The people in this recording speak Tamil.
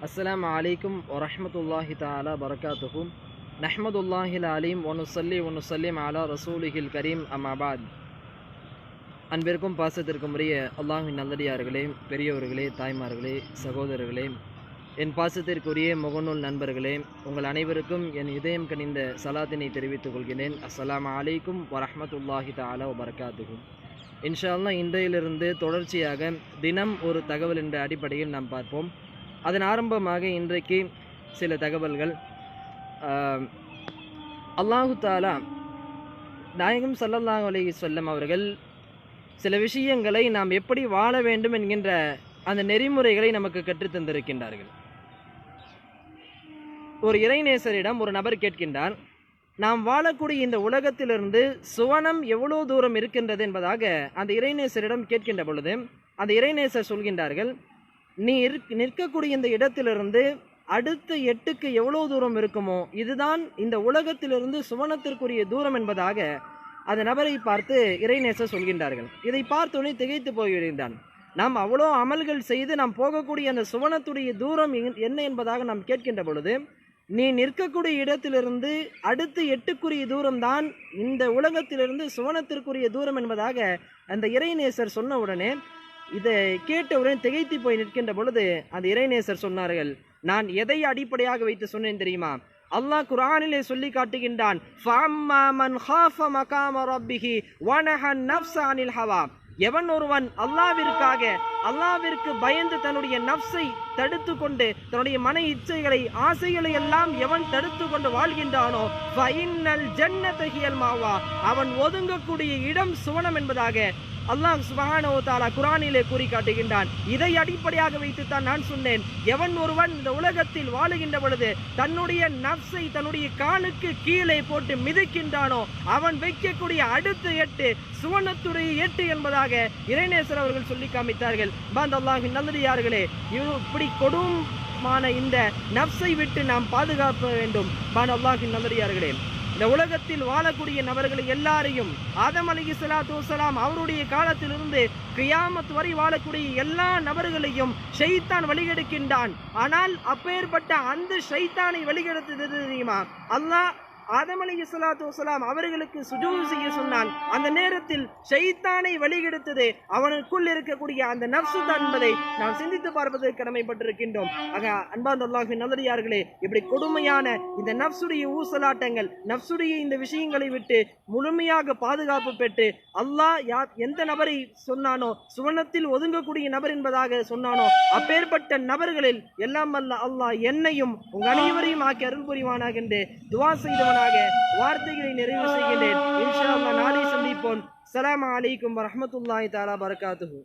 السلام عليكم ورحمة الله تعالى وبركاته نحمد الله العليم ونصلي ونسلم على رسوله الكريم أما بعد அன்பிற்கும் பாசத்திற்கும் உரிய அல்லாஹ்வின் நல்லடியார்களே, பெரியவர்களே, தாய்மார்களே, சகோதரர்களே, என் பாசத்திற்குரிய முகநூல் நண்பர்களே, உங்கள் அனைவருக்கும் என் இதயம் கனிந்த சலாத்தினை தெரிவித்துக் கொள்கிறேன். அஸ்ஸலாமு அலைக்கும் வரஹ்மத்துல்லாஹி தஆலா வபரகாத்துஹு. இன்ஷா அல்லாஹ் இன்றையிலிருந்து தொடர்ச்சியாக தினம் ஒரு தகவல் என்ற அடிப்படையில் நாம் பார்ப்போம். அதன் ஆரம்பமாக இன்றைக்கு சில தகவல்கள். அல்லாஹு தாலா நாயகம் ஸல்லல்லாஹு அலைஹி வஸல்லம் அவர்கள் சில விஷயங்களை நாம் எப்படி வாழ வேண்டும் என்கின்ற அந்த நெறிமுறைகளை நமக்கு கற்றுத்தந்திருக்கின்றார்கள். ஒரு இறைநேசரிடம் ஒரு நபர் கேட்கின்றார், நாம் வாழக்கூடிய இந்த உலகத்திலிருந்து சுவனம் எவ்வளோ தூரம் இருக்கின்றது என்பதாக அந்த இறைநேசரிடம் கேட்கின்ற பொழுது அந்த இறைநேசர் சொல்கின்றார்கள், நீ நிற்கக்கூடிய இந்த இடத்திலிருந்து அடுத்த 8க்கு எவ்வளோ தூரம் இருக்குமோ இதுதான் இந்த உலகத்திலிருந்து சுவனத்திற்குரிய தூரம் என்பதாக அந்த நபரை பார்த்து இறைநேசர் சொல்கின்றார்கள். இதை பார்த்தோன்னே திகைத்து போய்விடுகின்றான். நாம் அவ்வளோ அமல்கள் செய்து நாம் போகக்கூடிய அந்த சுவனத்துடைய தூரம் என்ன என்பதாக நாம் கேட்கின்ற பொழுது, நீ நிற்கக்கூடிய இடத்திலிருந்து அடுத்து 8க்குரிய தூரம்தான் இந்த உலகத்திலிருந்து சுவனத்திற்குரிய தூரம் என்பதாக அந்த இறைநேசர் சொன்ன உடனே, இதை கேட்டவுடன் திகைத்து போய் நிற்கின்ற பொழுது அந்த இறைநேசர் சொன்னார்கள், நான் எதை அடிப்படையாக வைத்து சொன்னேன் தெரியுமா? அல்லாஹ் குர்ஆனிலே சொல்லி காட்டுகின்றான், ஃபஅம்மா மன் காஃப மகாம ரப்பிஹி வனஹா நஃப்ஸ அனில் ஹவா. எவன் ஒருவன் அல்லாஹ்விற்கு பயந்து தன்னுடைய நஃப்ஸை தடுத்து கொண்டு தன்னுடைய மன இச்சைகளை ஆசைகளை எல்லாம் எவன் தடுத்து கொண்டு வாழ்கின்றானோ ஃபஇன்னல் ஜன்னத ஹியல் மாவா, அவன் ஒதுங்கக்கூடிய இடம் சுவனம் என்பதாக அல்லாஹ் சுப்ஹானஹு வ தஆலா குர்ஆனிலே கூறி காட்டுகின்றான். இதை அடிப்படையாக வைத்துத்தான் நான் சொன்னேன், எவன் ஒருவன் இந்த உலகத்தில் வாழுகின்ற பொழுது தன்னுடைய நஃப்ஸை தன்னுடைய காலுக்கு கீழே போட்டு மிதிக்கின்றானோ அவன் வைக்கக்கூடிய அடுத்த 8 சுவனத்துடைய 8 என்பதாக இறைநேசர் அவர்கள் சொல்லி காமித்தார்கள். அல்லாஹ்வின் நல்லடியார்களே, இப்படி கொடுமான இந்த நஃப்ஸை விட்டு நாம் பாதுகாக்க வேண்டும். அல்லாஹ்வின் நல்லடியார்களே, இந்த உலகத்தில் வாழக்கூடிய நபர்களை எல்லாரையும் ஆதம் அலைஹிஸ்ஸலாத்து வஸ்ஸலாம் அவருடைய காலத்திலிருந்து கியாமத் வரை வாழக்கூடிய எல்லா நபர்களையும் ஷைத்தான் வழிகெடுக்கின்றான். ஆனால் அப்பேற்பட்ட அந்த ஷைத்தானை வழிகெடுத்தது தெரியுமா? அல்லாஹ் ஆதம் அலைஹிஸ்ஸலாத்து வஸ்ஸலாம் அவர்களுக்கு சுஜூது செய்ய சொன்னான். அந்த நேரத்தில் ஷைத்தானை வழிகெடுத்தது அவனுக்குள் இருக்கக்கூடிய அந்த நஃப்ஸு தான் என்பதை நாம் சிந்தித்து பார்ப்பதற்கு கடமைப்பட்டிருக்கின்றோம். ஆக அன்பார்ந்த அல்லாஹ்வின் நல்லடியார்களே, இப்படி கொடுமையான இந்த நஃப்ஸுடைய ஊசலாட்டங்கள், நஃப்ஸுடைய இந்த விஷயங்களை விட்டு முழுமையாக பாதுகாப்பு பெற்று அல்லாஹ் எந்த நபரை சொன்னானோ சுவனத்தில் ஒதுங்கக்கூடிய நபர் என்பதாக சொன்னானோ அப்பேற்பட்ட நபர்களில் எல்லாம் வல்ல அல்லாஹ் என்னையும் உங்கள் அனைவரையும் ஆக்கி அருள் புரிவானாக என்று துஆ செய்தவன் வார்த்தைகளை நிறைவு செய்கின்றேன். இன்ஷா அல்லாஹ் நாளை சந்திப்போம். ஸலாமு அலைக்கும் வரஹ்மத்துல்லாஹி தஆலா வபரகாத்துஹு.